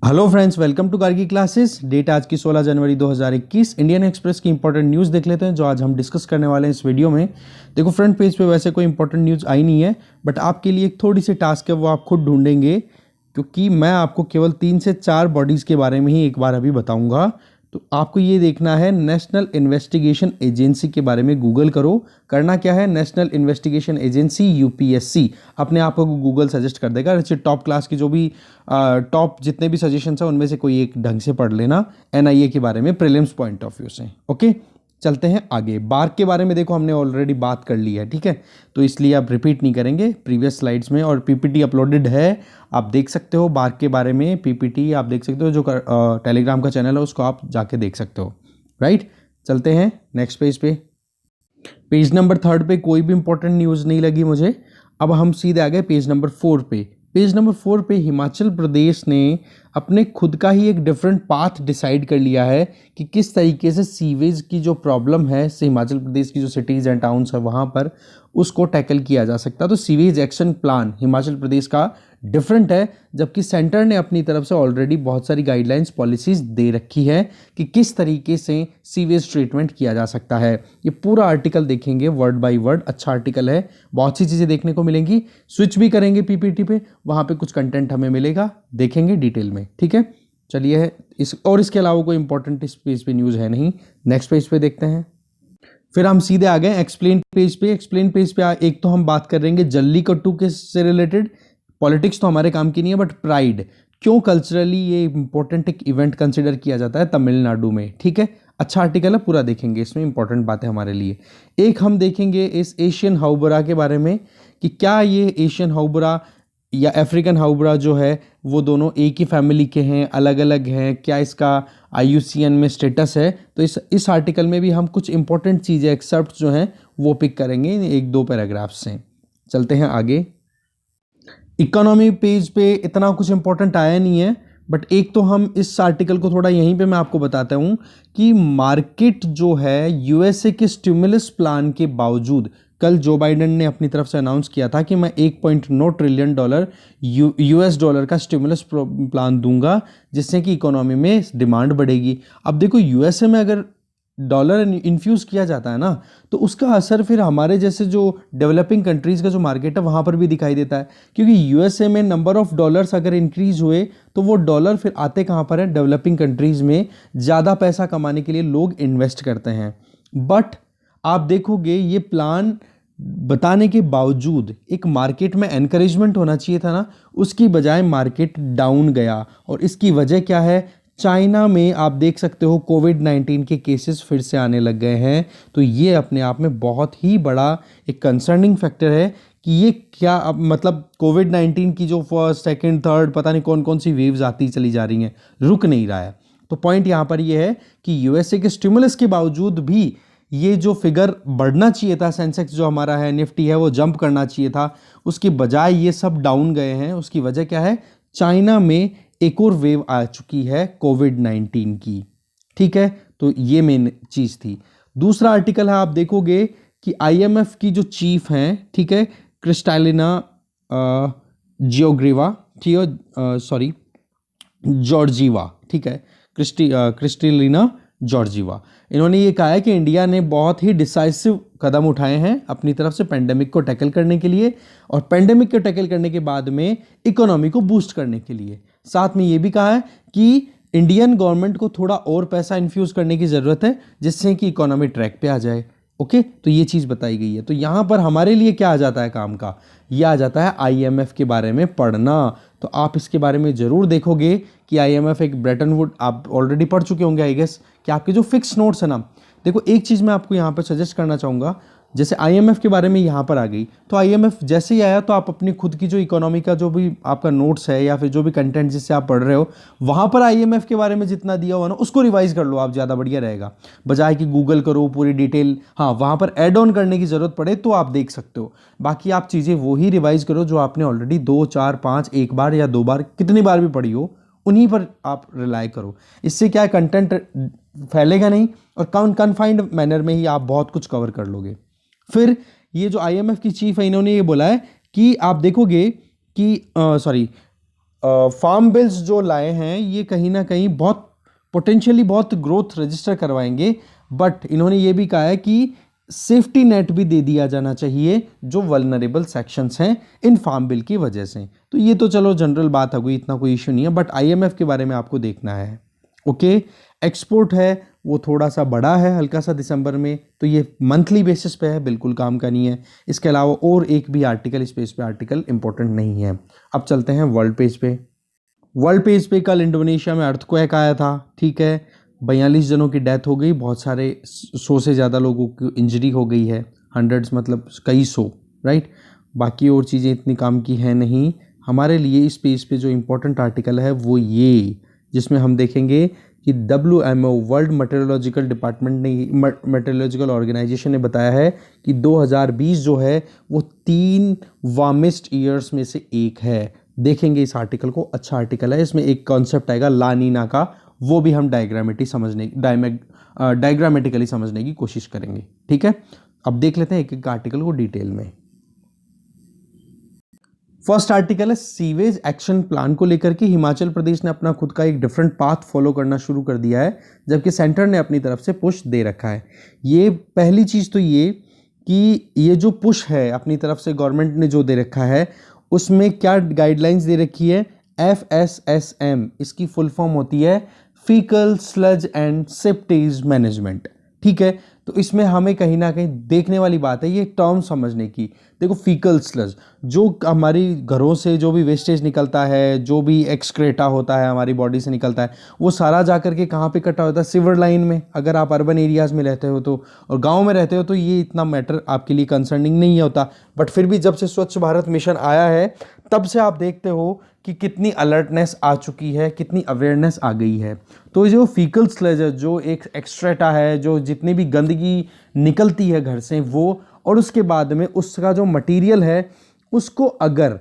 Hello friends, welcome to Gargi classes. Date आज की 16 जनवरी 2021। इंडियन एक्सप्रेस की इंपॉर्टेंट न्यूज़ देख लेते हैं जो आज हम डिस्कस करने वाले हैं इस वीडियो में। देखो, फ्रंट पेज पे वैसे कोई इंपॉर्टेंट न्यूज़ आई नहीं है, बट आपके लिए एक थोड़ी सी टास्क है, वो आप खुद ढूंढेंगे, क्योंकि मैं आपको केवल 3 से 4 बॉडीज़ के बारे में ही एक बार अभी बताऊंगा। तो आपको ये देखना है, नेशनल इन्वेस्टिगेशन एजेंसी के बारे में गूगल करो। करना क्या है, नेशनल इन्वेस्टिगेशन एजेंसी यूपीएससी अपने आप को गूगल सजेस्ट कर देगा। अच्छे टॉप क्लास की जो भी टॉप जितने भी सजेशंस हैं उनमें से कोई एक ढंग से पढ़ लेना एनआईए के बारे में प्रीलिम्स पॉइंट ऑफ व्यू से। ओके, चलते हैं आगे। बार्क के बारे में देखो, हमने ऑलरेडी बात कर ली है, ठीक है, तो इसलिए आप रिपीट नहीं करेंगे प्रीवियस स्लाइड्स में, और पीपीटी अपलोडेड है, आप देख सकते हो। बार्क के बारे में पीपीटी आप देख सकते हो, जो टेलीग्राम का चैनल है उसको आप जाके देख सकते हो। राइट, चलते हैं नेक्स्ट पेज पे। पेज नंबर 3 पे कोई भी इंपॉर्टेंट न्यूज़ नहीं लगी मुझे। अब हम सीधे आ गए पेज नंबर 4 पे। पेज नंबर 4 पे हिमाचल प्रदेश ने अपने खुद का ही एक डिफरेंट पाथ डिसाइड कर लिया है कि किस तरीके से सीवेज की जो प्रॉब्लम है हिमाचल प्रदेश की जो सिटीज़ एंड टाउन्स है वहाँ पर उसको टैकल किया जा सकता है। तो sewage action plan Himachal Pradesh का डिफरेंट है, जबकि सेंटर ने अपनी तरफ से ऑलरेडी बहुत सारी गाइडलाइंस पॉलिसीज दे रखी है कि किस तरीके से सीवेज ट्रीटमेंट किया जा सकता है। ये पूरा आर्टिकल देखेंगे वर्ड बाय वर्ड, अच्छा आर्टिकल है, बहुत सी चीज़ें देखने को मिलेंगी। स्विच भी करेंगे पीपीटी पे, वहाँ पे कुछ कंटेंट हमें मिलेगा, देखेंगे डिटेल में, ठीक है। चलिए, इसके अलावा कोई इंपॉर्टेंट इस पेज पे न्यूज़ है नहीं। नेक्स्ट पेज पे देखते हैं। फिर हम सीधे आ गए एक्सप्लेन पेज पे। एक्सप्लेन पेज पे एक तो हम बात कर रहेंगे जल्लीकट्टू के से रिलेटेड। पॉलिटिक्स तो हमारे काम की नहीं है, बट प्राइड क्यों कल्चरली ये इंपॉर्टेंट एक इवेंट कंसिडर किया जाता है तमिलनाडु में, ठीक है। अच्छा आर्टिकल है, पूरा देखेंगे, इसमें इंपॉर्टेंट बातें हमारे लिए। एक हम देखेंगे इस एशियन हाउबरा के बारे में कि क्या ये एशियन हाउबरा या अफ्रीकन हाउबरा जो है वो दोनों एक ही फैमिली के हैं, अलग अलग हैं, क्या इसका आईयूसीएन में स्टेटस है। तो इस आर्टिकल में भी हम कुछ इंपॉर्टेंट चीज़ें एक्सेप्ट जो हैं वो पिक करेंगे एक दो पैराग्राफ से। चलते हैं आगे। इकोनॉमी पेज पे इतना कुछ इंपॉर्टेंट आया नहीं है, बट एक तो हम इस आर्टिकल को थोड़ा यहीं पे मैं आपको बताता हूँ कि मार्केट जो है यूएसए के स्टिमुलस प्लान के बावजूद, कल जो बाइडेन ने अपनी तरफ से अनाउंस किया था कि मैं $1.9 ट्रिलियन यूएस डॉलर का स्टिमुलस प्लान दूंगा जिससे कि इकोनॉमी में डिमांड बढ़ेगी। अब देखो, यूएसए में अगर डॉलर इन्फ्यूज़ किया जाता है ना, तो उसका असर फिर हमारे जैसे जो डेवलपिंग कंट्रीज़ का जो मार्केट है वहाँ पर भी दिखाई देता है, क्योंकि यूएसए में नंबर ऑफ डॉलर्स अगर इंक्रीज़ हुए तो वो डॉलर फिर आते कहाँ पर है, डेवलपिंग कंट्रीज़ में ज़्यादा पैसा कमाने के लिए लोग इन्वेस्ट करते हैं। बट आप देखोगे ये प्लान बताने के बावजूद एक मार्केट में एनकरेजमेंट होना चाहिए था ना, उसकी बजाय मार्केट डाउन गया। और इसकी वजह क्या है, चाइना में आप देख सकते हो कोविड-19 के केसेस फिर से आने लग गए हैं। तो ये अपने आप में बहुत ही बड़ा एक कंसर्निंग फैक्टर है कि ये क्या, अब मतलब कोविड-19 की जो फर्स्ट सेकंड थर्ड पता नहीं कौन कौन सी वेव्स आती चली जा रही हैं, रुक नहीं रहा है। तो पॉइंट यहाँ पर ये है कि यूएसए के स्टिमुलस के बावजूद भी ये जो फिगर बढ़ना चाहिए था, सेंसेक्स जो हमारा है, निफ्टी है, वो जंप करना चाहिए था, उसकी बजाय ये सब डाउन गए हैं। उसकी वजह क्या है, चाइना में एक और वेव आ चुकी है कोविड-19 की, ठीक है। तो ये मेन चीज़ थी। दूसरा आर्टिकल है, आप देखोगे कि आईएमएफ की जो चीफ हैं, ठीक है, क्रिस्टालिना जॉर्जीवा, ठीक है, क्रिस्टलिना जॉर्जीवा, इन्होंने ये कहा है कि इंडिया ने बहुत ही डिसाइसिव कदम उठाए हैं अपनी तरफ से पेंडेमिक को टैकल करने के लिए, और पेंडेमिक को टैकल करने के बाद में इकोनॉमी को बूस्ट करने के लिए। साथ में ये भी कहा है कि इंडियन गवर्नमेंट को थोड़ा और पैसा इन्फ्यूज़ करने की ज़रूरत है जिससे कि इकोनॉमी ट्रैक पे आ जाए। ओके, तो ये चीज़ बताई गई है। तो यहाँ पर हमारे लिए क्या आ जाता है काम का, ये आ जाता है आईएमएफ के बारे में पढ़ना। तो आप इसके बारे में ज़रूर देखोगे कि आईएमएफ एक ब्रेटन वुड, आप ऑलरेडी पढ़ चुके होंगे आई गेस, कि आपके जो फिक्स नोट्स है ना, देखो एक चीज़ मैं आपको यहाँ पर सजेस्ट करना चाहूँगा, जैसे आईएमएफ के बारे में यहाँ पर आ गई, तो आईएमएफ जैसे ही आया तो आप अपनी खुद की जो इकोनॉमी का जो भी आपका नोट्स है या फिर जो भी कंटेंट जिससे आप पढ़ रहे हो, वहाँ पर आईएमएफ के बारे में जितना दिया हुआ ना उसको रिवाइज कर लो, आप ज़्यादा बढ़िया रहेगा, बजाय कि गूगल करो पूरी डिटेल। हाँ, वहाँ पर ऐड ऑन करने की ज़रूरत पड़े तो आप देख सकते हो, बाकी आप चीज़ें वही रिवाइज करो जो आपने ऑलरेडी 2 4 5 एक बार या 2 बार कितनी बार भी पढ़ी हो, उन्हीं पर आप रिलाई करो। इससे क्या है, कंटेंट फैलेगा नहीं और कन्फाइंड मैनर में ही आप बहुत कुछ कवर कर लोगे। फिर ये जो आईएमएफ की चीफ है, इन्होंने ये बोला है कि आप देखोगे कि फार्म बिल्स जो लाए हैं ये कहीं ना कहीं बहुत पोटेंशियली बहुत ग्रोथ रजिस्टर करवाएंगे, बट इन्होंने ये भी कहा है कि सेफ्टी नेट भी दे दिया जाना चाहिए जो वल्नरेबल सेक्शंस हैं इन फार्म बिल की वजह से। तो ये तो चलो जनरल बात हो गई, इतना कोई इशू नहीं है, बट आईएमएफ के बारे में आपको देखना है। ओके, एक्सपोर्ट है वो थोड़ा सा बड़ा है हल्का सा दिसंबर में, तो ये मंथली बेसिस पे है, बिल्कुल काम का नहीं है। इसके अलावा और एक भी आर्टिकल स्पेस पे आर्टिकल इंपॉर्टेंट नहीं है। अब चलते हैं वर्ल्ड पेज पे। वर्ल्ड पेज पे कल इंडोनेशिया में अर्थक्वेक आया था, ठीक है, 42 जनों की डेथ हो गई, बहुत सारे 100 से ज़्यादा लोगों की इंजरी हो गई है, हंड्रेड्स मतलब कई सौ, राइट। बाकी और चीज़ें इतनी काम की हैं नहीं। हमारे लिए इस पेज पे जो इम्पोर्टेंट आर्टिकल है वो ये, जिसमें हम देखेंगे कि WMO वर्ल्ड मेटेरोलॉजिकल डिपार्टमेंट ने, मेटेरोलॉजिकल ऑर्गेनाइजेशन ने बताया है कि 2020 जो है वो 3 वार्मेस्ट ईयर्स में से एक है। देखेंगे इस आर्टिकल को, अच्छा आर्टिकल है, इसमें एक कॉन्सेप्ट आएगा ला नीना का, वो भी हम डायग्रामेटिकली समझने की कोशिश करेंगे, ठीक है। अब देख लेते हैं एक एक आर्टिकल को डिटेल में। फर्स्ट आर्टिकल है सीवेज एक्शन प्लान को लेकर के हिमाचल प्रदेश ने अपना खुद का एक डिफरेंट पाथ फॉलो करना शुरू कर दिया है, जबकि सेंटर ने अपनी तरफ से पुश दे रखा है। ये पहली चीज़ तो ये कि ये जो पुश है अपनी तरफ से गवर्नमेंट ने जो दे रखा है उसमें क्या गाइडलाइंस दे रखी है, FSSM, इसकी फुल फॉर्म होती है faecal sludge and septage management, ठीक है। तो इसमें हमें कहीं ना कहीं देखने वाली बात है ये टर्म समझने की। देखो फीकल स्लज, जो हमारी घरों से जो भी वेस्टेज निकलता है, जो भी एक्सक्रेटा होता है हमारी बॉडी से निकलता है, वो सारा जा करके कहाँ पे इकट्ठा होता है, सीवर लाइन में। अगर आप अर्बन एरियाज़ में रहते हो तो, और गांव में रहते हो तो ये इतना मैटर आपके लिए कंसर्निंग नहीं होता, बट फिर भी जब से स्वच्छ भारत मिशन आया है तब से आप देखते हो कि कितनी अलर्टनेस आ चुकी है, कितनी अवेयरनेस आ गई है। तो जो फीकल स्लज है, जो एक एक्सट्रेटा है, जो जितनी भी गंदगी निकलती है घर से वो, और उसके बाद में उसका जो मटेरियल है उसको अगर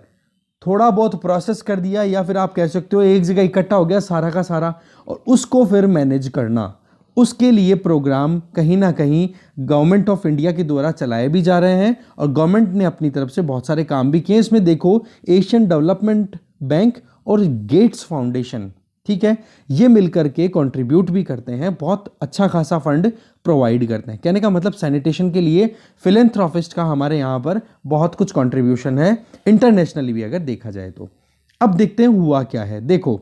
थोड़ा बहुत प्रोसेस कर दिया, या फिर आप कह सकते हो एक जगह इकट्ठा हो गया सारा का सारा, और उसको फिर मैनेज करना, उसके लिए प्रोग्राम कहीं ना कहीं गवर्नमेंट ऑफ इंडिया के द्वारा चलाए भी जा रहे हैं, और गवर्नमेंट ने अपनी तरफ से बहुत सारे काम भी किए। इसमें देखो एशियन डेवलपमेंट बैंक और गेट्स फाउंडेशन, ठीक है, ये मिलकर के कंट्रीब्यूट भी करते हैं, बहुत अच्छा खासा फंड प्रोवाइड करते हैं। कहने का मतलब सैनिटेशन के लिए फिलेंथ्रोपिस्ट का हमारे यहाँ पर बहुत कुछ कंट्रीब्यूशन है, इंटरनेशनली भी अगर देखा जाए तो। अब देखते हैं हुआ क्या है। देखो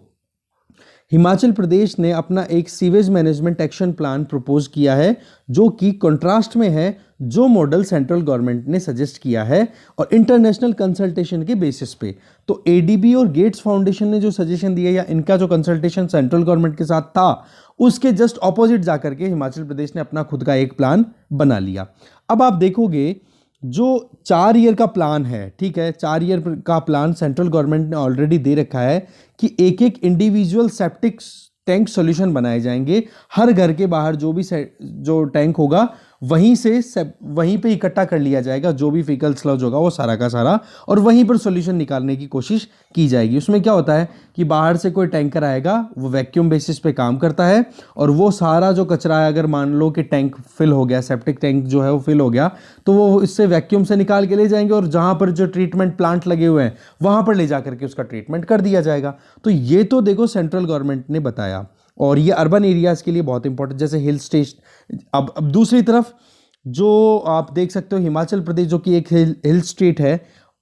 हिमाचल प्रदेश ने अपना एक sewage management action plan propose किया है, जो कि कंट्रास्ट में है जो मॉडल सेंट्रल गवर्नमेंट ने सजेस्ट किया है और इंटरनेशनल कंसल्टेशन के बेसिस पे। तो एडीबी और गेट्स फाउंडेशन ने जो सजेशन दिया, या इनका जो कंसल्टेशन सेंट्रल गवर्नमेंट के साथ था, उसके जस्ट ऑपोजिट जाकर के हिमाचल प्रदेश ने अपना खुद का एक प्लान बना लिया। अब आप देखोगे जो 4 ईयर का प्लान है, ठीक है, 4 ईयर का प्लान सेंट्रल गवर्नमेंट ने ऑलरेडी दे रखा है कि एक एक इंडिविजुअल सेप्टिक टैंक सॉल्यूशन बनाए जाएंगे। हर घर के बाहर जो भी जो टैंक होगा वहीं पे इकट्ठा कर लिया जाएगा, जो भी फीकल स्लज होगा वो सारा का सारा, और वहीं पर सॉल्यूशन निकालने की कोशिश की जाएगी। उसमें क्या होता है कि बाहर से कोई टैंकर आएगा, वो वैक्यूम बेसिस पे काम करता है, और वो सारा जो कचरा है, अगर मान लो कि टैंक फिल हो गया, सेप्टिक टैंक जो है वो फिल हो गया, तो वो इससे वैक्यूम से निकाल के ले जाएंगे, और जहाँ पर जो ट्रीटमेंट प्लांट लगे हुए हैं वहाँ पर ले जा करके उसका ट्रीटमेंट कर दिया जाएगा। तो ये तो देखो सेंट्रल गवर्नमेंट ने बताया, और ये अर्बन एरियाज़ के लिए बहुत इंपॉर्टेंट, जैसे हिल स्टेशन। अब दूसरी तरफ जो आप देख सकते हो हिमाचल प्रदेश जो कि एक हिल स्टेट है,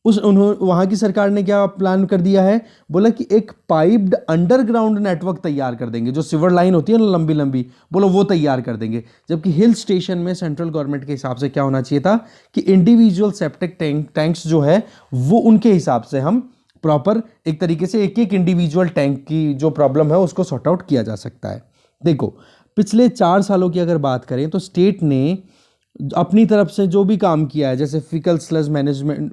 वहाँ की सरकार ने क्या प्लान कर दिया है, बोला कि एक पाइप्ड अंडरग्राउंड नेटवर्क तैयार कर देंगे, जो सिवर लाइन होती है ना लंबी लंबी, बोलो वो तैयार कर देंगे। जबकि हिल स्टेशन में सेंट्रल गवर्नमेंट के हिसाब से क्या होना चाहिए था कि इंडिविजुअल सेप्टिक टैंक्स जो है वो उनके हिसाब से हम प्रॉपर एक तरीके से एक एक इंडिविजुअल टैंक की जो प्रॉब्लम है उसको सॉर्ट आउट किया जा सकता है। देखो पिछले 4 सालों की अगर बात करें तो स्टेट ने अपनी तरफ से जो भी काम किया है, जैसे faecal sludge management,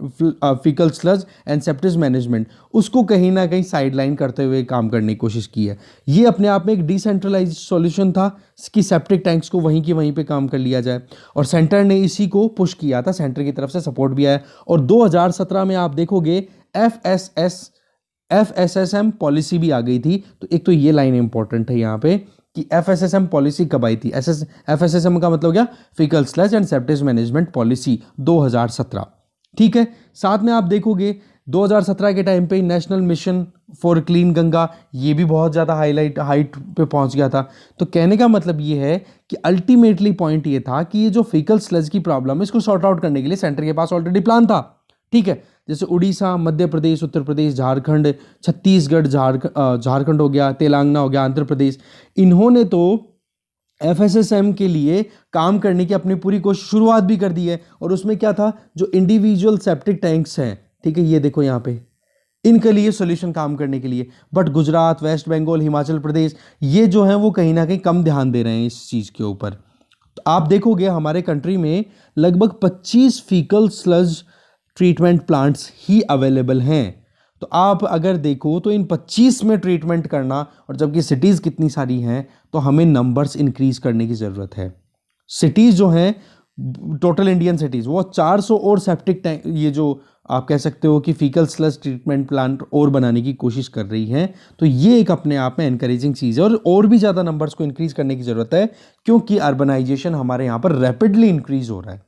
faecal sludge and septage management, उसको कहीं ना कहीं साइडलाइन करते हुए काम करने की कोशिश की है। ये अपने आप में एक डिसेंट्रलाइज सॉल्यूशन था कि सेप्टिक टैंक्स को वहीं की वहीं पे काम कर लिया जाए, और सेंटर ने इसी को पुश किया था, सेंटर की तरफ से सपोर्ट भी आया। और 2017 में आप देखोगे FSSM पॉलिसी भी आ गई थी। तो एक तो ये लाइन इंपॉर्टेंट है यहाँ पे कि FSSM पॉलिसी कब आई थी। FSSM का मतलब क्या, faecal sludge and septage management policy 2017, ठीक है। साथ में आप देखोगे 2017 के टाइम पे national mission for clean Ganga, ये भी बहुत ज़्यादा हाइट पे पहुंच गया था। तो कहने का मतलब ये है कि अल्टीमेटली पॉइंट ये था कि ये जो फीकल स्लज की प्रॉब्लम है, इसको सॉर्ट आउट करने के लिए सेंटर के पास ऑलरेडी प्लान था। ठीक है, जैसे उड़ीसा, मध्य प्रदेश, उत्तर प्रदेश, झारखंड, छत्तीसगढ़, झारखंड हो गया, तेलंगाना हो गया, आंध्र प्रदेश, इन्होंने तो एफएसएसएम के लिए काम करने की अपनी पूरी कोशिश शुरुआत भी कर दी है। और उसमें क्या था, जो इंडिविजुअल सेप्टिक टैंक्स हैं, ठीक है, ये देखो यहाँ पे, इनके लिए सॉल्यूशन काम करने के लिए। बट गुजरात, वेस्ट बंगाल, हिमाचल प्रदेश, ये जो है वो कहीं ना कहीं कम ध्यान दे रहे हैं इस चीज़ के ऊपर। तो आप देखोगे हमारे कंट्री में लगभग 25 फीकल स्लज ट्रीटमेंट प्लांट्स ही अवेलेबल हैं। तो आप अगर देखो तो इन 25 में ट्रीटमेंट करना, और जबकि सिटीज़ कितनी सारी हैं, तो हमें नंबर्स इंक्रीज करने की ज़रूरत है। सिटीज़ जो हैं, टोटल इंडियन सिटीज़, वो 400 और सेप्टिक टैंक, ये जो आप कह सकते हो कि फीकल स्लज ट्रीटमेंट प्लांट और बनाने की कोशिश कर रही हैं। तो ये एक अपने आप में एनकरेजिंग चीज़ है, और भी ज़्यादा नंबर्स को इंक्रीज करने की ज़रूरत है, क्योंकि अर्बनाइजेशन हमारे यहाँ पर रैपिडली इंक्रीज हो रहा है।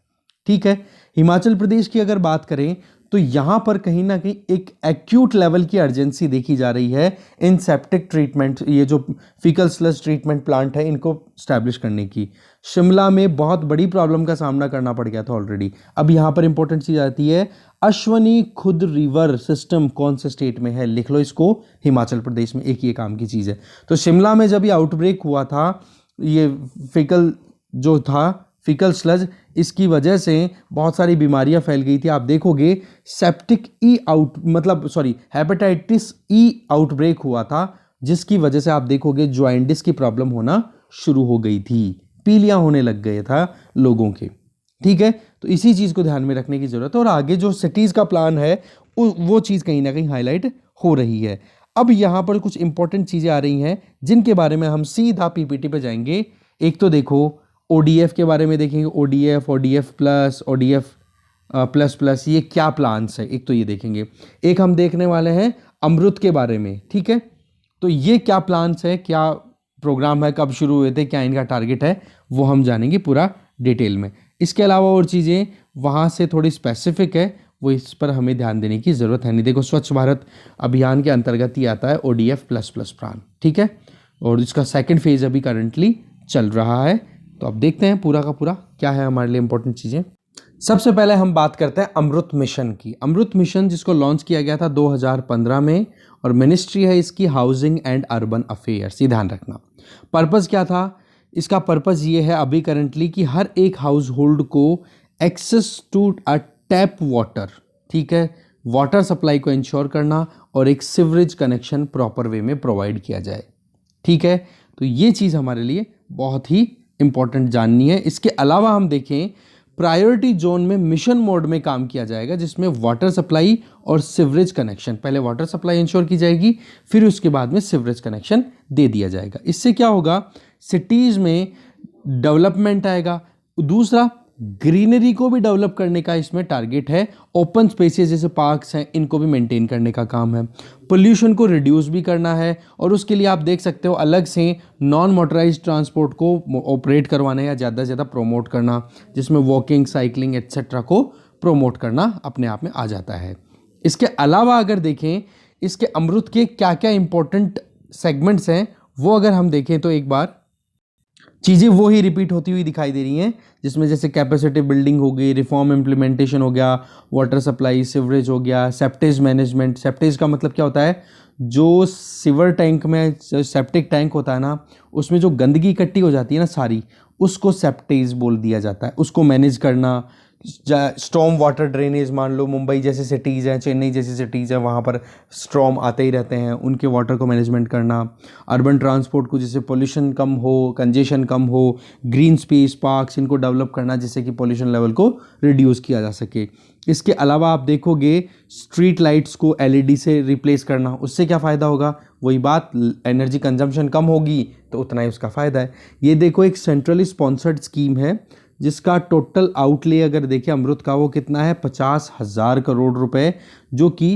ठीक है, हिमाचल प्रदेश की अगर बात करें तो यहाँ पर कहीं ना कहीं एक एक्यूट लेवल की अर्जेंसी देखी जा रही है इन सेप्टिक ट्रीटमेंट, ये जो फीकल स्लज ट्रीटमेंट प्लांट है, इनको स्टैब्लिश करने की। शिमला में बहुत बड़ी प्रॉब्लम का सामना करना पड़ गया था ऑलरेडी। अब यहाँ पर इंपॉर्टेंट चीज़ आती है, अश्वनी खुद रिवर सिस्टम कौन से स्टेट में है, लिख लो इसको, हिमाचल प्रदेश में। एक ये काम की चीज़ है। तो शिमला में जब ये आउटब्रेक हुआ था, ये फीकल जो था, फीकल स्लज, इसकी वजह से बहुत सारी बीमारियां फैल गई थी। आप देखोगे सेप्टिक हेपेटाइटिस ई आउटब्रेक हुआ था, जिसकी वजह से आप देखोगे जॉइंटिस की प्रॉब्लम होना शुरू हो गई थी, पीलिया होने लग गए था लोगों के। ठीक है, तो इसी चीज़ को ध्यान में रखने की ज़रूरत है। और आगे जो सिटीज़ का प्लान है, वो चीज़ कहीं ना कहीं हाईलाइट हो रही है। अब यहाँ पर कुछ इंपॉर्टेंट चीज़ें आ रही हैं, जिनके बारे में हम सीधा पीपीटी पे जाएंगे। एक तो देखो ओडीएफ के बारे में देखेंगे, ODF plus, ODF plus plus, ये क्या प्लान्स है, एक तो ये देखेंगे। एक हम देखने वाले हैं अमृत के बारे में। ठीक है, तो ये क्या प्लान्स है, क्या प्रोग्राम है, कब शुरू हुए थे, क्या इनका टारगेट है, वो हम जानेंगे पूरा डिटेल में। इसके अलावा और चीज़ें वहाँ से थोड़ी स्पेसिफिक है, वो इस पर हमें ध्यान देने की ज़रूरत है नहीं। देखो, स्वच्छ भारत अभियान के अंतर्गत ही आता है ओडीएफ प्लस प्लस प्लान। ठीक है, और इसका सेकेंड फेज अभी करंटली चल रहा है। तो अब देखते हैं पूरा का पूरा क्या है हमारे लिए इंपॉर्टेंट चीज़ें। सबसे पहले हम बात करते हैं अमृत मिशन की। अमृत मिशन जिसको लॉन्च किया गया था 2015 में, और मिनिस्ट्री है इसकी हाउसिंग एंड अर्बन अफेयर्स। ये ध्यान रखना। पर्पज़ क्या था इसका? पर्पज़ ये है अभी करंटली कि हर एक हाउस होल्ड को access to a tap water, ठीक है, वाटर सप्लाई को इंश्योर करना, और एक सीवरेज कनेक्शन प्रॉपर वे में प्रोवाइड किया जाए। ठीक है, तो ये चीज़ हमारे लिए बहुत ही इंपॉर्टेंट जाननी है। इसके अलावा हम देखें, प्रायोरिटी जोन में मिशन मोड में काम किया जाएगा, जिसमें वाटर सप्लाई और सीवरेज कनेक्शन, पहले वाटर सप्लाई इंश्योर की जाएगी, फिर उसके बाद में सीवरेज कनेक्शन दे दिया जाएगा। इससे क्या होगा, सिटीज़ में डेवलपमेंट आएगा। दूसरा, ग्रीनरी को भी डेवलप करने का इसमें टारगेट है। ओपन स्पेसेस जैसे पार्क्स हैं, इनको भी मेंटेन करने का काम है। पोल्यूशन को रिड्यूस भी करना है, और उसके लिए आप देख सकते हो अलग से नॉन मोटराइज्ड ट्रांसपोर्ट को ऑपरेट करवाना या ज़्यादा से ज़्यादा प्रोमोट करना, जिसमें वॉकिंग, साइकिलिंग एट्सेट्रा को प्रोमोट करना अपने आप में आ जाता है। इसके अलावा अगर देखें इसके अमृत के क्या क्या इंपॉर्टेंट सेगमेंट्स हैं, वो अगर हम देखें तो एक बार चीज़ें वो ही रिपीट होती हुई दिखाई दे रही हैं, जिसमें जैसे कैपेसिटी बिल्डिंग हो गई, रिफॉर्म इम्प्लीमेंटेशन हो गया, वाटर सप्लाई, सीवरेज हो गया, सेप्टेज मैनेजमेंट। सेप्टेज का मतलब क्या होता है, जो सीवर टैंक में सेप्टिक टैंक होता है ना, उसमें जो गंदगी इकट्ठी हो जाती है ना सारी, उसको सेप्टेज बोल दिया जाता है। उसको मैनेज करना, स्टॉर्म वाटर ड्रेनेज, मान लो मुंबई जैसे सिटीज़ हैं, चेन्नई जैसी सिटीज़ हैं, वहाँ पर स्टॉर्म आते ही रहते हैं, उनके वाटर को मैनेजमेंट करना। अर्बन ट्रांसपोर्ट को, जिससे पोल्यूशन कम हो, कंजेशन कम हो, ग्रीन स्पेस, पार्क्स, इनको डेवलप करना जिससे कि पोल्यूशन लेवल को रिड्यूस किया जा सके। इसके अलावा आप देखोगे स्ट्रीट लाइट्स को एलईडी से रिप्लेस करना, उससे क्या फ़ायदा होगा, वही बात, एनर्जी कंजम्पशन कम होगी तो उतना ही उसका फ़ायदा है। ये देखो एक सेंट्रली स्पॉन्सर्ड स्कीम है, जिसका टोटल आउटले अगर देखें अमृत का, वो कितना है, 50,000 करोड़ रुपए, जो कि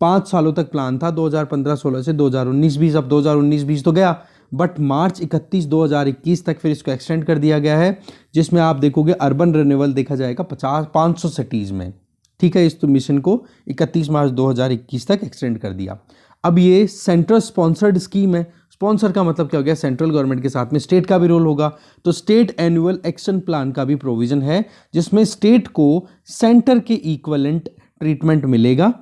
5 सालों तक प्लान था, 2015-16 से 2019-20। अब 2019-20 तो गया, बट मार्च 31, 2021 तक फिर इसको एक्सटेंड कर दिया गया है, जिसमें आप देखोगे अर्बन रिन्यूअल देखा जाएगा 500 सिटीज़ में। ठीक है, इस तो मिशन को 31 मार्च 2021 तक एक्सटेंड कर दिया। अब ये सेंट्रल स्पॉन्सर्ड स्कीम है। स्पॉन्सर का मतलब क्या हो गया, सेंट्रल गवर्नमेंट के साथ में स्टेट का भी रोल होगा। तो स्टेट एनुअल एक्शन प्लान का भी प्रोविजन है, जिसमें स्टेट को सेंटर के इक्वलेंट ट्रीटमेंट मिलेगा।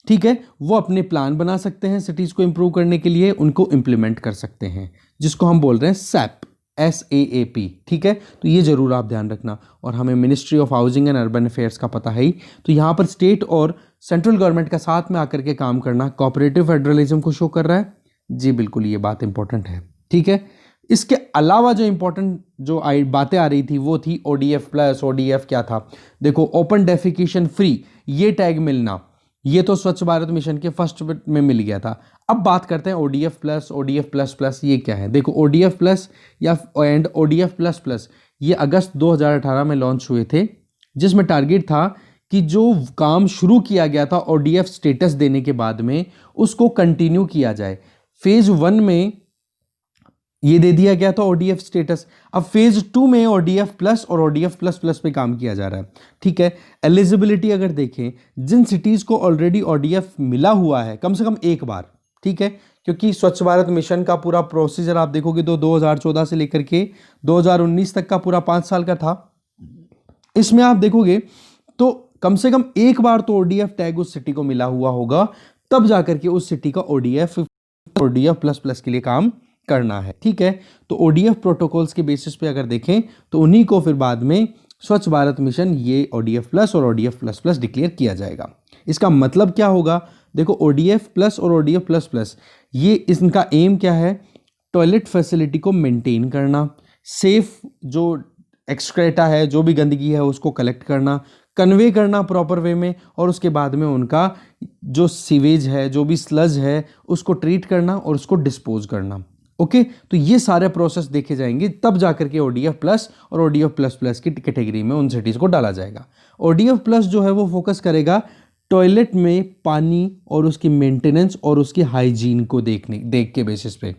ठीक है, वो अपने प्लान बना सकते हैं सिटीज को इंप्रूव करने के लिए, उनको इंप्लीमेंट कर सकते हैं, जिसको हम बोल रहे हैं सैप, SAAP। ठीक है, तो ये जरूर आप ध्यान रखना। और हमें ministry of housing and urban affairs का पता है ही, तो यहाँ पर स्टेट और सेंट्रल गवर्नमेंट का साथ में आकर के काम करना कोऑपरेटिव फेडरलिज्म को शो कर रहा है। जी बिल्कुल, ये बात इंपॉर्टेंट है। ठीक है, इसके अलावा जो इंपॉर्टेंट जो बातें आ रही थी वो थी ODF प्लस। ODF क्या था, देखो, ओपन डेफिकेशन फ्री, ये टैग मिलना, ये तो स्वच्छ भारत मिशन के फर्स्ट में मिल गया था। अब बात करते हैं ODF plus, ODF plus plus ये क्या है। देखो, ODF प्लस या एंड ODF प्लस प्लस ये अगस्त 2018 में लॉन्च हुए थे, जिसमें टारगेट था कि जो काम शुरू किया गया था ODF स्टेटस देने के बाद में, उसको कंटिन्यू किया जाए। फेज 1 में ये दे दिया गया था ODF स्टेटस। अब फेज 2 में ODF प्लस और ODF प्लस प्लस पे काम किया जा रहा है। ठीक है, एलिजिबिलिटी अगर देखें, जिन सिटीज को ऑलरेडी ODF मिला हुआ है कम से कम एक बार, ठीक है, क्योंकि स्वच्छ भारत मिशन का पूरा प्रोसीजर आप देखोगे तो 2014 से लेकर के 2019 तक का पूरा 5 साल का था। इसमें आप देखोगे तो कम से कम एक बार तो ODF टैग उस सिटी को मिला हुआ होगा, तब जाकर के उस सिटी का ODF प्लस प्लस के लिए काम करना है। ठीक है, तो ODF प्रोटोकॉल्स के बेसिस पे अगर देखें तो उन्हीं को फिर बाद में स्वच्छ भारत मिशन ये ODF प्लस और ODF प्लस प्लस डिक्लेयर किया जाएगा। इसका मतलब क्या होगा, देखो, ODF प्लस और ODF प्लस प्लस ये इनका एम क्या है, टॉयलेट फैसिलिटी को मेंटेन करना, सेफ जो एक्सक्रेटा है, जो भी गंदगी है उसको कलेक्ट करना, कन्वे करना प्रॉपर वे में, और उसके बाद में उनका जो सीवेज है, जो भी स्लज है, उसको ट्रीट करना और उसको डिस्पोज करना। ओके, तो ये सारे प्रोसेस देखे जाएंगे, तब जाकर के ODF प्लस और ODF प्लस प्लस की कैटेगरी में उन सिटीज को डाला जाएगा। ODF प्लस जो है वो फोकस करेगा टॉयलेट में पानी और उसकी मेंटेनेंस और उसकी हाइजीन को देख के बेसिस पे।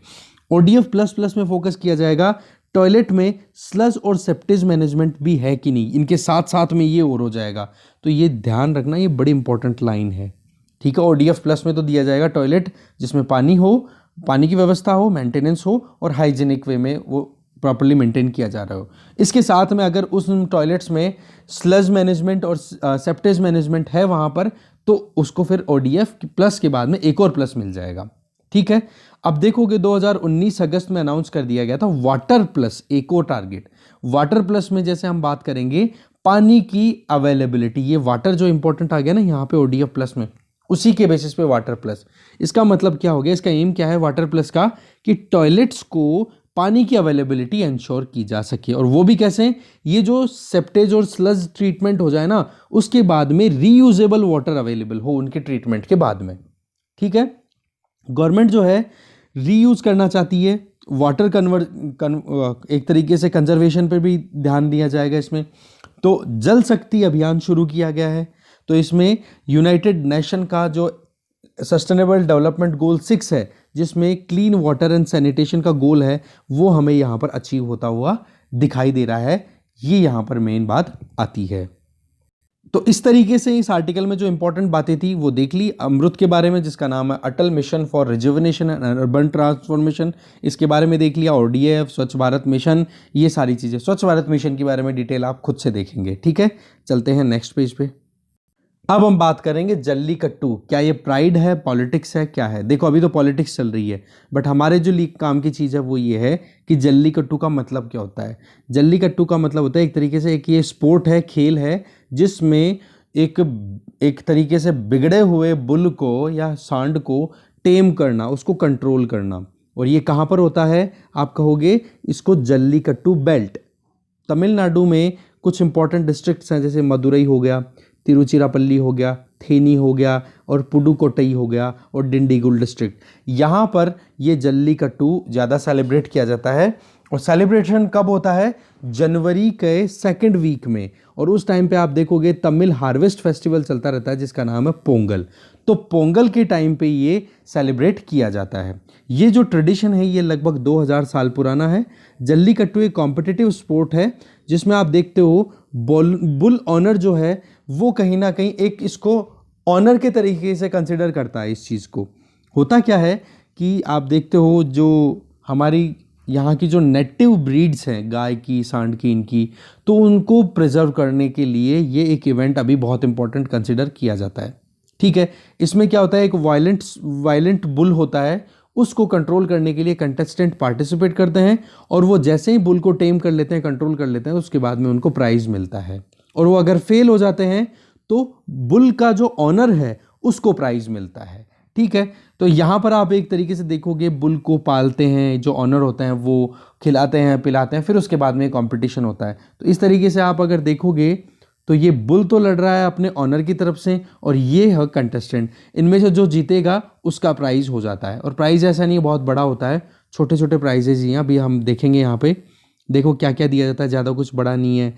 ODF प्लस प्लस में फोकस किया जाएगा टॉयलेट में स्लज और सेप्टेज मैनेजमेंट भी है कि नहीं, इनके साथ साथ में ये और हो जाएगा। तो ये ध्यान रखना, ये बड़ी इंपॉर्टेंट लाइन है। ठीक है, ODF प्लस में तो दिया जाएगा टॉयलेट जिसमें पानी हो, पानी की व्यवस्था हो, मेंटेनेंस हो और हाइजीनिक वे में वो प्रॉपर्ली मेंटेन किया जा रहा हो। इसके साथ में अगर उस टॉयलेट्स में स्लज मैनेजमेंट और सेप्टेज मैनेजमेंट है वहाँ पर, तो उसको फिर ODF प्लस के बाद में एक और प्लस मिल जाएगा। ठीक है, अब देखोगे 2019 अगस्त में अनाउंस कर दिया गया था वाटर प्लस, एक और टारगेट। वाटर प्लस में जैसे हम बात करेंगे पानी की अवेलेबिलिटी, ये वाटर जो इंपॉर्टेंट आ गया ना यहाँ पे ODF प्लस में, उसी के बेसिस पे वाटर प्लस। इसका मतलब क्या हो गया, इसका एम क्या है वाटर प्लस का, कि टॉयलेट्स को पानी की अवेलेबिलिटी इंश्योर की जा सके। और वो भी कैसे, ये जो सेप्टेज और स्लज ट्रीटमेंट हो जाए ना, उसके बाद में रीयूजेबल वाटर अवेलेबल हो उनके ट्रीटमेंट के बाद में। ठीक है, गवर्नमेंट जो है रीयूज करना चाहती है वाटर एक तरीके से कंजर्वेशन पर भी ध्यान दिया जाएगा इसमें। तो जल शक्ति अभियान शुरू किया गया है। तो इसमें यूनाइटेड नेशन का जो सस्टेनेबल डेवलपमेंट गोल 6 है, जिसमें क्लीन वाटर एंड सैनिटेशन का गोल है, वो हमें यहाँ पर अचीव होता हुआ दिखाई दे रहा है। ये यहाँ पर मेन बात आती है। तो इस तरीके से इस आर्टिकल में जो इंपॉर्टेंट बातें थी वो देख ली। अमृत के बारे में, जिसका नाम है Atal mission for rejuvenation and urban transformation, इसके बारे में देख लिया। ODF, स्वच्छ भारत मिशन, ये सारी चीज़ें, स्वच्छ भारत मिशन के बारे में डिटेल आप खुद से देखेंगे। ठीक है, चलते हैं नेक्स्ट पेज पे। अब हम बात करेंगे जल्लीकट्टू। क्या ये प्राइड है, पॉलिटिक्स है, क्या है? देखो, अभी तो पॉलिटिक्स चल रही है, बट हमारे जो काम की चीज़ है वो ये है कि जल्लीकट्टू का मतलब क्या होता है। जल्लीकट्टू का मतलब होता है एक तरीके से एक ये स्पोर्ट है, खेल है, जिसमें एक तरीके से बिगड़े हुए बुल को या सांड को टेम करना, उसको कंट्रोल करना। और ये कहाँ पर होता है, आप कहोगे इसको जल्लीकट्टू बेल्ट। तमिलनाडु में कुछ इंपॉर्टेंट डिस्ट्रिक्ट्स हैं, जैसे मदुरई हो गया, तिरुचिरापल्ली हो गया, थेनी हो गया और पुडुकोट्टई हो गया और डिंडीगुल डिस्ट्रिक्ट। यहाँ पर ये जल्लीकट्टू ज़्यादा सेलिब्रेट किया जाता है। और सेलिब्रेशन कब होता है, जनवरी के सेकंड वीक में। और उस टाइम पे आप देखोगे तमिल हार्वेस्ट फेस्टिवल चलता रहता है, जिसका नाम है पोंगल। तो पोंगल के टाइम पे ये सेलिब्रेट किया जाता है। ये जो ट्रेडिशन है ये लगभग 2000 साल पुराना है। जल्लीकट्टू एक कॉम्पिटिटिव स्पोर्ट है, जिसमें आप देखते हो बुल ऑनर जो है वो कहीं ना कहीं एक इसको ऑनर के तरीके से कंसिडर करता है इस चीज़ को। होता क्या है कि आप देखते हो जो हमारी यहाँ की जो नेटिव ब्रीड्स हैं गाय की, सांड की, इनकी, तो उनको प्रिजर्व करने के लिए ये एक इवेंट अभी बहुत इंपॉर्टेंट कंसिडर किया जाता है। ठीक है, इसमें क्या होता है, एक वायलेंट बुल होता है, उसको कंट्रोल करने के लिए कंटेस्टेंट पार्टिसिपेट करते हैं और वो जैसे ही बुल को टेम कर लेते हैं, कंट्रोल कर लेते हैं, उसके बाद में उनको प्राइज मिलता है। और वो अगर फेल हो जाते हैं तो बुल का जो ऑनर है उसको प्राइज मिलता है। ठीक है, तो यहाँ पर आप एक तरीके से देखोगे बुल को पालते हैं, जो ऑनर होते हैं वो खिलाते हैं, पिलाते हैं, फिर उसके बाद में कॉम्पिटिशन होता है। तो इस तरीके से आप अगर देखोगे तो ये बुल तो लड़ रहा है अपने ऑनर की तरफ से और ये है कंटेस्टेंट। इनमें से जो जीतेगा उसका प्राइज हो जाता है। और प्राइज ऐसा नहीं बहुत बड़ा होता है, छोटे छोटे प्राइजेज ही हैं। अभी हम देखेंगे यहाँ पे, देखो क्या क्या दिया जाता है, ज़्यादा कुछ बड़ा नहीं है।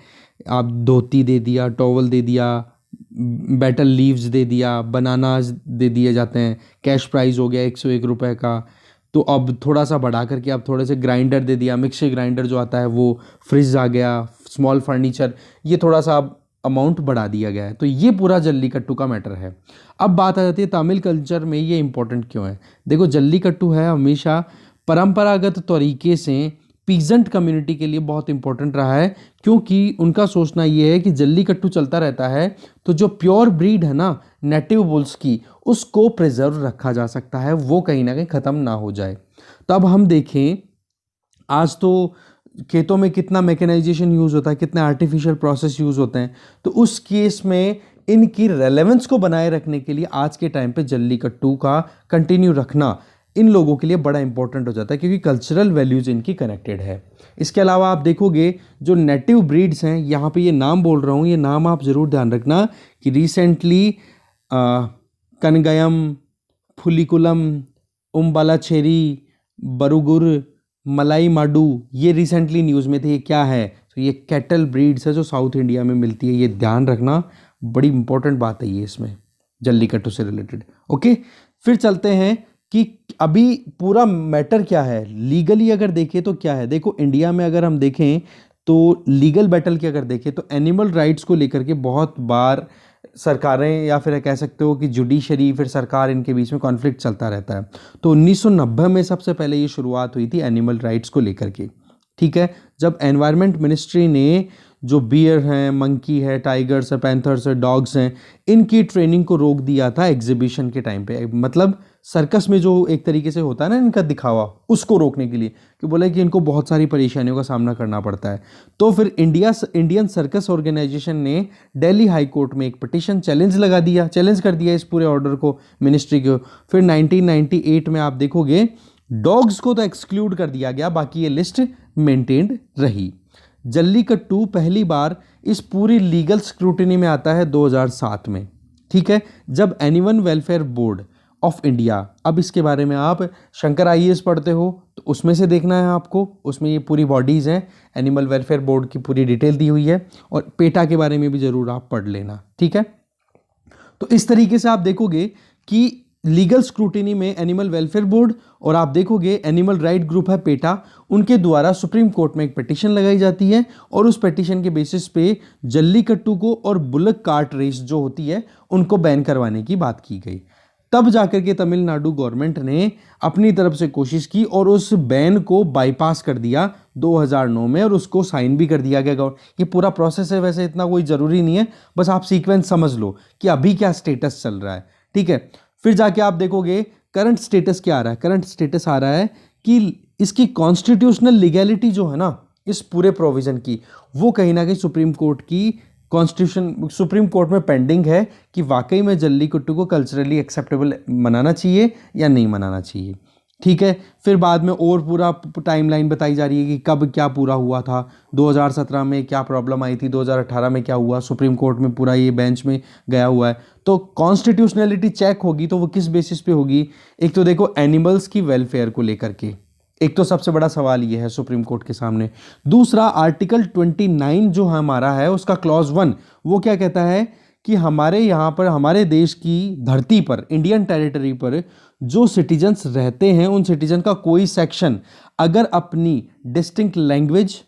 आप धोती दे दिया, टॉवल दे दिया, बैटल लीव्स दे दिया, बनानाज दे दिए जाते हैं, कैश प्राइज हो गया 101 रुपये का। तो अब थोड़ा सा बढ़ा करके आप थोड़े से ग्राइंडर दे दिया, मिक्सर ग्राइंडर जो आता है वो, फ्रिज आ गया, स्मॉल फर्नीचर, ये थोड़ा सा अब अमाउंट बढ़ा दिया गया है। तो ये पूरा जल्लीकट्टू का मैटर है। अब बात आ जाती है तमिल कल्चर में ये इंपॉर्टेंट क्यों है। देखो जल्लीकट्टू है हमेशा परंपरागत तरीके से पीजेंट कम्युनिटी के लिए बहुत इंपॉर्टेंट रहा है, क्योंकि उनका सोचना ये है कि जल्लीकट्टू चलता रहता है तो जो प्योर ब्रीड है ना नेटिव बुल्स की, उसको प्रिजर्व रखा जा सकता है, वो कहीं ना कहीं ख़त्म ना हो जाए। तो अब हम देखें, आज तो खेतों में कितना मैकेनाइजेशन यूज़ होता है, कितने आर्टिफिशियल प्रोसेस यूज़ होते हैं। तो उस केस में इनकी रेलेवेंस को बनाए रखने के लिए आज के टाइम पे जल्लीकट्टू का कंटिन्यू रखना इन लोगों के लिए बड़ा इंपॉर्टेंट हो जाता है, क्योंकि कल्चरल वैल्यूज़ इनकी कनेक्टेड है। इसके अलावा आप देखोगे जो नेटिव ब्रीड्स हैं, यहाँ पे ये नाम बोल रहा हूँ, ये नाम आप ज़रूर ध्यान रखना कि रिसेंटली कनगयम, फुलिकुलम, उम्बालाचेरी, बरुगुर, मलाई माडू, ये रिसेंटली न्यूज़ में थे। ये क्या है, तो ये कैटल ब्रीड्स है जो साउथ इंडिया में मिलती है। ये ध्यान रखना, बड़ी इंपॉर्टेंट बात है ये इसमें जल्लीकट्टू से रिलेटेड। ओके, फिर चलते हैं कि अभी पूरा मैटर क्या है लीगली अगर देखें तो क्या है। देखो इंडिया में अगर हम देखें तो लीगल बैटल की अगर देखें तो एनिमल राइट्स को लेकर के बहुत बार सरकारें या फिर कह सकते हो कि जुडिशरी फिर सरकार, इनके बीच में कॉन्फ्लिक्ट चलता रहता है। तो 1990 में सबसे पहले ये शुरुआत हुई थी एनिमल राइट्स को लेकर के। ठीक है, जब एनवायरनमेंट मिनिस्ट्री ने जो बियर हैं, मंकी है, टाइगर्स है, पैंथर्स है, डॉग्स हैं, इनकी ट्रेनिंग को रोक दिया था एग्जीबिशन के टाइम पे। मतलब सर्कस में जो एक तरीके से होता है ना इनका दिखावा, उसको रोकने के लिए, कि बोला कि इनको बहुत सारी परेशानियों का सामना करना पड़ता है। तो फिर इंडियन सर्कस ऑर्गेनाइजेशन ने दिल्ली हाई कोर्ट में एक पिटीशन चैलेंज कर दिया इस पूरे ऑर्डर को, मिनिस्ट्री को। फिर 1998 में आप देखोगे डॉग्स को तो एक्सक्लूड कर दिया गया, बाकी ये लिस्ट मेंटेन्ड रही। जल्लीकट्टू पहली बार इस पूरी लीगल स्क्रूटिनी में आता है 2007 में। ठीक है, जब animal welfare board of India, अब इसके बारे में आप शंकर आईएएस पढ़ते हो तो उसमें से देखना है आपको, उसमें ये पूरी बॉडीज़ हैं, एनिमल वेलफेयर बोर्ड की पूरी डिटेल दी हुई है, और पेटा के बारे में भी ज़रूर आप पढ़ लेना। ठीक है, तो इस तरीके से आप देखोगे कि लीगल स्क्रूटिनी में एनिमल वेलफेयर बोर्ड और आप देखोगे एनिमल राइट ग्रुप है पेटा, उनके द्वारा सुप्रीम कोर्ट में एक पिटीशन लगाई जाती है और उस पिटीशन के बेसिस पे जल्लीकट्टू को और बुलक कार्ट रेस जो होती है उनको बैन करवाने की बात की गई। तब जाकर के तमिलनाडु गवर्नमेंट ने अपनी तरफ से कोशिश की और उस बैन को बाईपास कर दिया 2009 में, और उसको साइन भी कर दिया गया। ये पूरा प्रोसेस है, वैसे इतना कोई ज़रूरी नहीं है, बस आप सीक्वेंस समझ लो कि अभी क्या स्टेटस चल रहा है। ठीक है, फिर जाके आप देखोगे करंट स्टेटस क्या आ रहा है। करंट स्टेटस आ रहा है कि इसकी कॉन्स्टिट्यूशनल लीगैलिटी जो है ना इस पूरे प्रोविज़न की, वो कहीं ना कहीं सुप्रीम कोर्ट में पेंडिंग है कि वाकई में जल्लीकट्टू को कल्चरली एक्सेप्टेबल मनाना चाहिए या नहीं मनाना चाहिए। ठीक है, फिर बाद में और पूरा टाइमलाइन बताई जा रही है कि कब क्या पूरा हुआ था, 2017 में क्या प्रॉब्लम आई थी, 2018 में क्या हुआ, सुप्रीम कोर्ट में पूरा ये बेंच में गया हुआ है। तो कॉन्स्टिट्यूशनलिटी चेक होगी तो वो किस बेसिस पे होगी। एक तो देखो एनिमल्स की वेलफेयर को लेकर के, एक तो सबसे बड़ा सवाल ये है सुप्रीम कोर्ट के सामने। दूसरा आर्टिकल 29 जो हमारा है उसका क्लॉज 1, वो क्या कहता है कि हमारे यहाँ पर, हमारे देश की धरती पर, इंडियन टेरिटरी पर जो सिटीजन्स रहते हैं उन सिटीजन का कोई सेक्शन अगर अपनी डिस्टिंक्ट लैंग्वेज,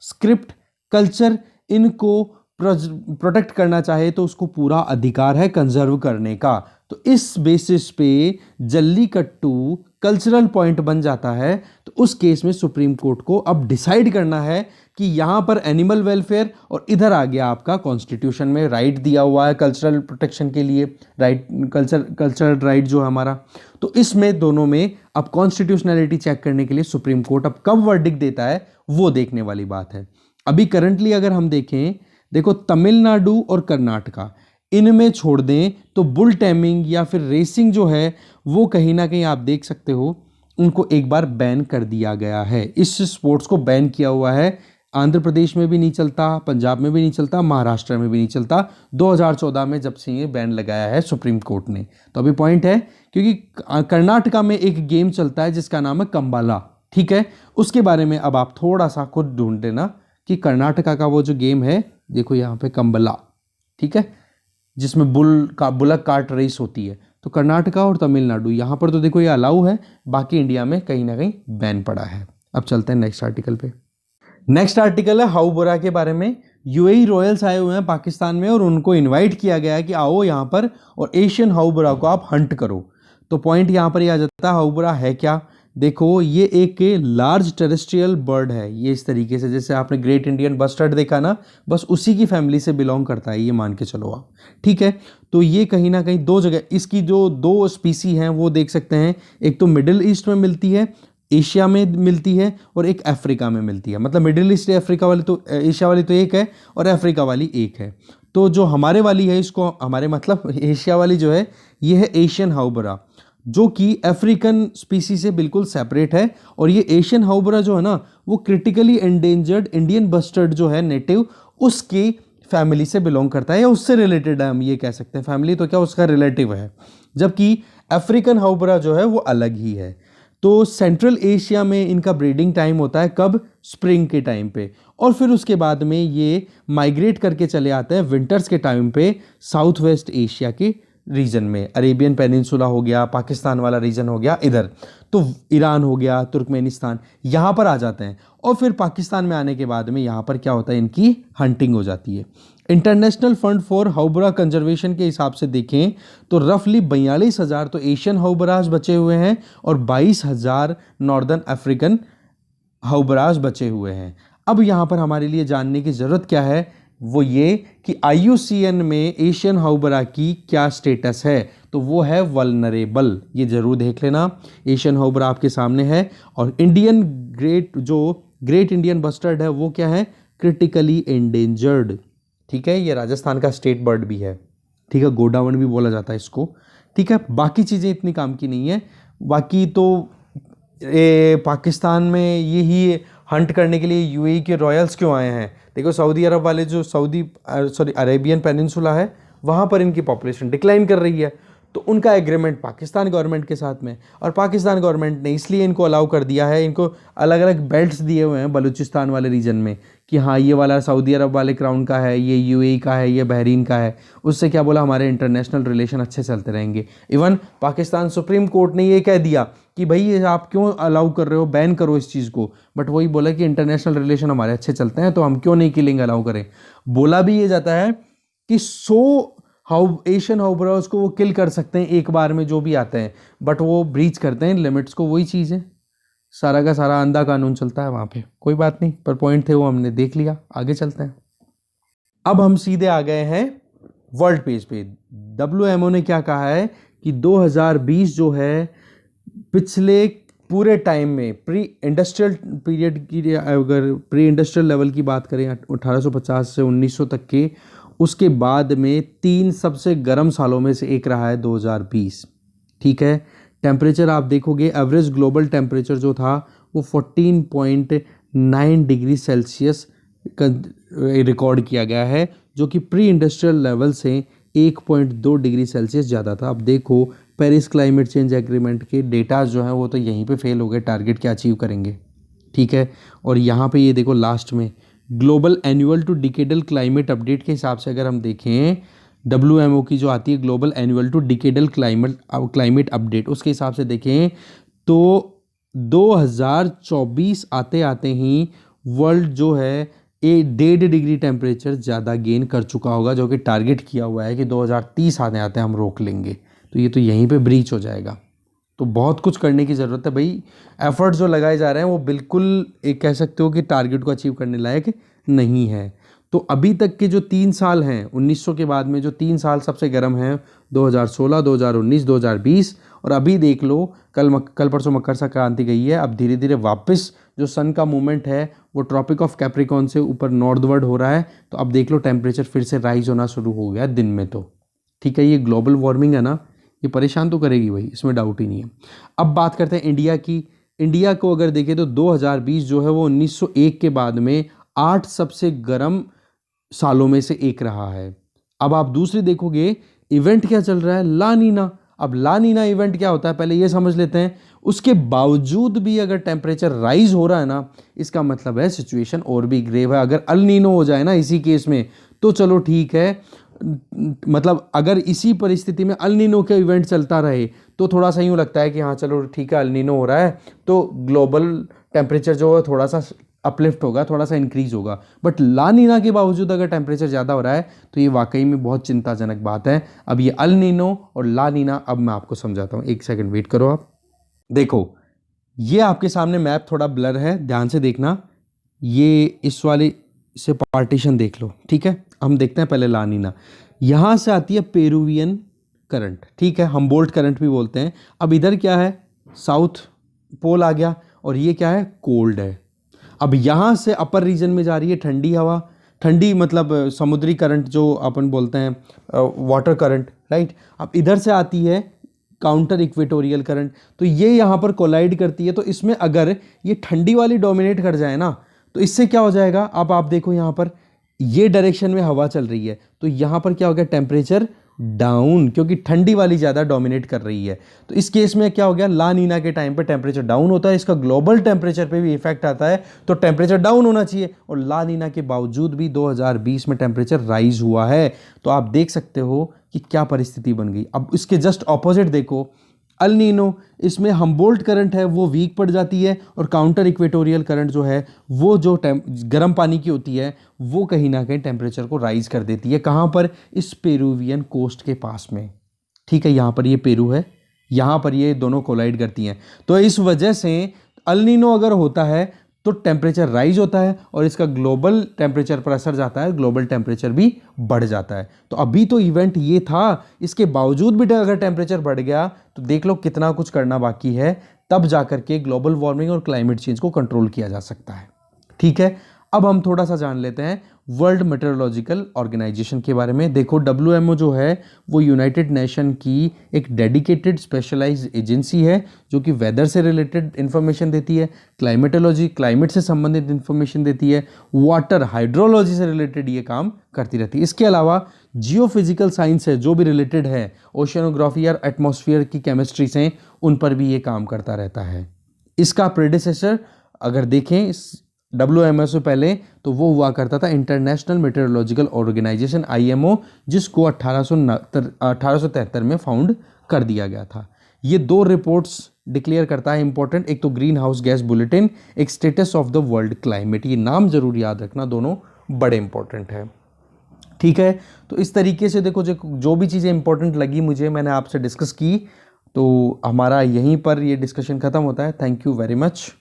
स्क्रिप्ट, कल्चर इनको प्रोटेक्ट करना चाहे तो उसको पूरा अधिकार है कंजर्व करने का। तो इस बेसिस पे जल्लीकट्टू कल्चरल पॉइंट बन जाता है। तो उस केस में सुप्रीम कोर्ट को अब डिसाइड करना है कि यहां पर एनिमल वेलफेयर और इधर आ गया आपका कॉन्स्टिट्यूशन में राइट दिया हुआ है कल्चरल प्रोटेक्शन के लिए, राइट कल्चरल राइट जो है हमारा। तो इसमें दोनों में अब कॉन्स्टिट्यूशनैलिटी चेक करने के लिए सुप्रीम कोर्ट अब कब वर्डिक्ट देता है वो देखने वाली बात है। अभी करंटली अगर हम देखें, देखो तमिलनाडु और कर्नाटका इनमें छोड़ दें तो बुल टैमिंग या फिर रेसिंग जो है वो कहीं ना कहीं आप देख सकते हो उनको एक बार बैन कर दिया गया है। इस स्पोर्ट्स को बैन किया हुआ है। आंध्र प्रदेश में भी नहीं चलता, पंजाब में भी नहीं चलता, महाराष्ट्र में भी नहीं चलता। 2014 में जब से ये बैन लगाया है सुप्रीम कोर्ट ने। तो अभी पॉइंट है क्योंकि कर्नाटका में एक गेम चलता है जिसका नाम है कंबाला, ठीक है। उसके बारे में अब आप थोड़ा सा खुद ढूंढ लेना कि कर्नाटका का वो जो गेम है, देखो यहाँ पे कंबला, ठीक है, जिसमें बुलक कार्ट रेस होती है। तो कर्नाटका और तमिलनाडु यहाँ पर तो देखो ये अलाउ है, बाकी इंडिया में कहीं ना कहीं बैन पड़ा है। अब चलते हैं नेक्स्ट आर्टिकल पे। नेक्स्ट आर्टिकल है हाउबोरा के बारे में। यूएई रॉयल्स आए हुए हैं पाकिस्तान में और उनको इनवाइट किया गया है कि आओ यहाँ पर और एशियन हाउबोरा को आप हंट करो। तो पॉइंट यहाँ पर आ जाता है हाउबोरा है क्या। देखो ये एक लार्ज टेरेस्ट्रियल बर्ड है। ये इस तरीके से जैसे आपने ग्रेट इंडियन बस्टर्ड देखा ना, बस उसी की फैमिली से बिलोंग करता है, ये मान के चलो आप, ठीक है। तो ये कहीं ना कहीं दो जगह इसकी जो दो स्पीसी हैं वो देख सकते हैं। एक तो मिडिल ईस्ट में मिलती है, एशिया में मिलती है, और एक अफ्रीका में मिलती है। मतलब मिडिल ईस्ट अफ्रीका वाली तो एशिया वाली तो एक है और अफ्रीका वाली एक है। तो जो हमारे वाली है इसको हमारे मतलब एशिया वाली जो है ये है एशियन हाउबोरा, जो कि अफ्रीकन स्पीसी से बिल्कुल सेपरेट है। और ये एशियन हाउबोरा जो है ना वो क्रिटिकली एंडेंजर्ड इंडियन बस्टर्ड जो है नेटिव उसकी फैमिली से बिलोंग करता है या उससे रिलेटेड है, हम ये कह सकते हैं। फैमिली तो क्या उसका रिलेटिव है, जबकि अफ्रीकन हाउबोरा जो है वो अलग ही है। तो सेंट्रल एशिया में इनका ब्रीडिंग टाइम होता है कब, स्प्रिंग के टाइम पे, और फिर उसके बाद में ये माइग्रेट करके चले आते हैं विंटर्स के टाइम पे साउथ वेस्ट एशिया के रीजन में। अरेबियन पेनिनसुला हो गया, पाकिस्तान वाला रीजन हो गया इधर, तो ईरान हो गया, तुर्कमेनिस्तान, यहाँ पर आ जाते हैं। और फिर पाकिस्तान में आने के बाद में यहाँ पर क्या होता है, इनकी हंटिंग हो जाती है। इंटरनेशनल फंड फॉर हाउबोरा कंजर्वेशन के हिसाब से देखें तो रफली 42,000 तो एशियन हाउबोराज बचे हुए हैं और 22,000 नॉर्दर्न अफ्रीकन हाउबोराज बचे हुए हैं। अब यहाँ पर हमारे लिए जानने की ज़रूरत क्या है, वो ये कि IUCN में एशियन हाउबोरा की क्या स्टेटस है। तो वो है वल्नरेबल, ये जरूर देख लेना। एशियन हाउबोरा आपके सामने है। और इंडियन ग्रेट इंडियन बस्टर्ड है वो क्या है, क्रिटिकली एंडेंजर्ड, ठीक है। ये राजस्थान का स्टेट बर्ड भी है, ठीक है, गोडावन भी बोला जाता है इसको, ठीक है। बाकी चीज़ें इतनी काम की नहीं है। बाकी तो पाकिस्तान में यही हंट करने के लिए यूएई के रॉयल्स क्यों आए हैं। देखो सऊदी अरब वाले जो अरेबियन पेनिनसुला है वहाँ पर इनकी पॉपुलेशन डिक्लाइन कर रही है, तो उनका एग्रीमेंट पाकिस्तान गवर्नमेंट के साथ में, और पाकिस्तान गवर्नमेंट ने इसलिए इनको अलाउ कर दिया है। इनको अलग अलग बेल्ट्स दिए हुए हैं बलूचिस्तान वाले रीजन में कि हाँ ये वाला सऊदी अरब वाले क्राउन का है, ये यूएई का है, ये बहरीन का है। उससे क्या बोला, हमारे इंटरनेशनल रिलेशन अच्छे चलते रहेंगे। इवन पाकिस्तान सुप्रीम कोर्ट ने ये कह दिया कि भाई ये आप क्यों अलाउ कर रहे हो, बैन करो इस चीज़ को, बट वही बोला कि इंटरनेशनल रिलेशन हमारे अच्छे चलते हैं तो हम क्यों नहीं किलिंग अलाउ करें। बोला भी ये जाता है कि 100 एशियन हाउबोराज को वो किल कर सकते हैं एक बार में जो भी आते हैं, बट वो ब्रीच करते हैं लिमिट्स को। वही चीज़ है, सारा का सारा अंधा कानून चलता है वहाँ पे। कोई बात नहीं, पर पॉइंट थे वो हमने देख लिया, आगे चलते हैं। अब हम सीधे आ गए हैं वर्ल्ड पेज पे। WMO ने क्या कहा है कि 2020 जो है पिछले पूरे टाइम में प्री इंडस्ट्रियल पीरियड की, अगर प्री इंडस्ट्रियल लेवल की बात करें 1850 से 1900 तक के, उसके बाद में 3 सबसे गर्म सालों में से एक रहा है 2020, ठीक है। टेम्परेचर आप देखोगे, एवरेज ग्लोबल टेम्परेचर जो था वो 14.9 डिग्री सेल्सियस रिकॉर्ड किया गया है, जो कि प्री इंडस्ट्रियल लेवल से 1.2 डिग्री सेल्सियस ज़्यादा था। अब देखो पेरिस क्लाइमेट चेंज एग्रीमेंट के डेटा जो हैं वो तो यहीं पे फेल हो गए, टारगेट क्या अचीव करेंगे, ठीक है। और यहाँ पे ये देखो लास्ट में global annual to decadal climate update के हिसाब से अगर हम देखें, WMO की जो आती है global annual to decadal climate update, उसके हिसाब से देखें तो 2024 आते आते ही वर्ल्ड जो है 1.5 डिग्री टेम्परेचर ज़्यादा गेन कर चुका होगा, जो कि टारगेट किया हुआ है कि 2030 आते आते हम रोक लेंगे। तो ये तो यहीं पे ब्रीच हो जाएगा। तो बहुत कुछ करने की ज़रूरत है भाई। एफर्ट्स जो लगाए जा रहे हैं वो बिल्कुल एक कह सकते हो कि टारगेट को अचीव करने लायक नहीं है। तो अभी तक के जो 3 साल हैं 1900 के बाद में, जो 3 साल सबसे गर्म हैं 2016, 2019, 2020, और अभी देख लो कल परसों मकर संक्रांति गई है। अब धीरे धीरे वापस जो सन का मूवमेंट है वो ट्रॉपिक ऑफ कैप्रिकॉन से ऊपर नॉर्थवर्ड हो रहा है। तो अब देख लो टेम्परेचर फिर से राइज होना शुरू हो गया दिन में। तो ठीक है, ये ग्लोबल वार्मिंग है ना, ये परेशान तो करेगी भाई, इसमें डाउट ही नहीं है। अब बात करते हैं इंडिया की। इंडिया को अगर देखें तो 2020 जो है वो 1901 के बाद में 8 सबसे गर्म सालों में से एक रहा है। अब आप दूसरी देखोगे इवेंट क्या चल रहा है, ला नीना। अब ला नीना इवेंट क्या होता है पहले ये समझ लेते हैं। उसके बावजूद भी अगर टेम्परेचर राइज हो रहा है ना, इसका मतलब है सिचुएशन और भी ग्रेव है। अगर अल नीनो हो जाए ना इसी केस में तो चलो ठीक है, मतलब अगर इसी परिस्थिति में अल नीनो का इवेंट चलता रहे तो थोड़ा सा यूँ लगता है कि हाँ चलो ठीक है अल नीनो हो रहा है तो ग्लोबल टेम्परेचर जो है थोड़ा सा अपलिफ्ट होगा, थोड़ा सा इंक्रीज होगा। बट ला नीना के बावजूद अगर टेम्परेचर ज़्यादा हो रहा है तो ये वाकई में बहुत चिंताजनक बात है। अब ये अल नीनो और ला नीना अब मैं आपको समझाता हूँ, एक सेकंड वेट करो। आप देखो ये आपके सामने मैप थोड़ा ब्लर है, ध्यान से देखना। ये इस वाले से पार्टीशन देख लो, ठीक है। हम देखते हैं पहले ला नीना। यहाँ से आती है पेरुवियन करंट, ठीक है, हमबोल्ट करंट भी बोलते हैं। अब इधर क्या है, साउथ पोल आ गया, और ये क्या है, कोल्ड है। अब यहाँ से अपर रीजन में जा रही है ठंडी हवा, ठंडी मतलब समुद्री करंट जो अपन बोलते हैं वाटर करंट, राइट। अब इधर से आती है काउंटर इक्वेटोरियल करंट। तो ये यहाँ पर कोलाइड करती है। तो इसमें अगर ये ठंडी वाली डोमिनेट कर जाए ना तो इससे क्या हो जाएगा, अब आप देखो यहाँ पर ये डायरेक्शन में हवा चल रही है तो यहाँ पर क्या हो गया, टेम्परेचर डाउन, क्योंकि ठंडी वाली ज़्यादा डोमिनेट कर रही है। तो इस केस में क्या हो गया, ला नीना के टाइम पे टेम्परेचर डाउन होता है, इसका ग्लोबल टेम्परेचर पे भी इफेक्ट आता है। तो टेम्परेचर डाउन होना चाहिए, और ला नीना के बावजूद भी 2020 में टेम्परेचर राइज हुआ है। तो आप देख सकते हो कि क्या परिस्थिति बन गई। अब इसके जस्ट ऑपोजिट देखो अल नीनो, इसमें हमबोल्ट करंट है वो वीक पड़ जाती है, और काउंटर इक्वेटोरियल करंट जो है वो जो गर्म पानी की होती है वो कहीं ना कहीं टेम्परेचर को राइज कर देती है। कहाँ पर, इस पेरुवियन कोस्ट के पास में, ठीक है। यहाँ पर ये पेरू है, यहाँ पर ये दोनों कोलाइड करती हैं। तो इस वजह से अल नीनो अगर होता है तो टेम्परेचर राइज होता है, और इसका ग्लोबल टेम्परेचर पर असर जाता है, ग्लोबल टेम्परेचर भी बढ़ जाता है। तो अभी तो इवेंट ये था, इसके बावजूद भी अगर टेम्परेचर बढ़ गया तो देख लो कितना कुछ करना बाकी है, तब जाकर के ग्लोबल वार्मिंग और क्लाइमेट चेंज को कंट्रोल किया जा सकता है, ठीक है। अब हम थोड़ा सा जान लेते हैं वर्ल्ड मेट्रोलॉजिकल ऑर्गेनाइजेशन के बारे में। देखो WMO जो है वो यूनाइटेड नेशन की एक डेडिकेटेड स्पेशलाइज्ड एजेंसी है जो कि वेदर से रिलेटेड इंफॉर्मेशन देती है, क्लाइमेटोलॉजी क्लाइमेट से संबंधित इंफॉर्मेशन देती है, वाटर हाइड्रोलॉजी से रिलेटेड ये काम करती रहती है। इसके अलावा जियोफिजिकल साइंस है जो भी रिलेटेड है, ओशियनोग्राफी और एटमॉस्फेयर की केमिस्ट्री से, उन पर भी ये काम करता रहता है। इसका प्रेडिसेसर अगर देखें WMO से पहले तो वो हुआ करता था इंटरनेशनल मेट्रोलॉजिकल ऑर्गेनाइजेशन IMO, जिसको 1873 में फाउंड कर दिया गया था। ये 2 रिपोर्ट्स डिक्लेयर करता है इंपॉर्टेंट, एक तो ग्रीन हाउस गैस बुलेटिन, एक status of the world climate. ये नाम जरूर याद रखना, दोनों बड़े इंपॉर्टेंट है, ठीक है। तो इस तरीके से देखो जो भी चीज़ें इंपॉर्टेंट लगी मुझे मैंने आपसे डिस्कस की। तो हमारा यहीं पर ये डिस्कशन ख़त्म होता है। Thank you very much.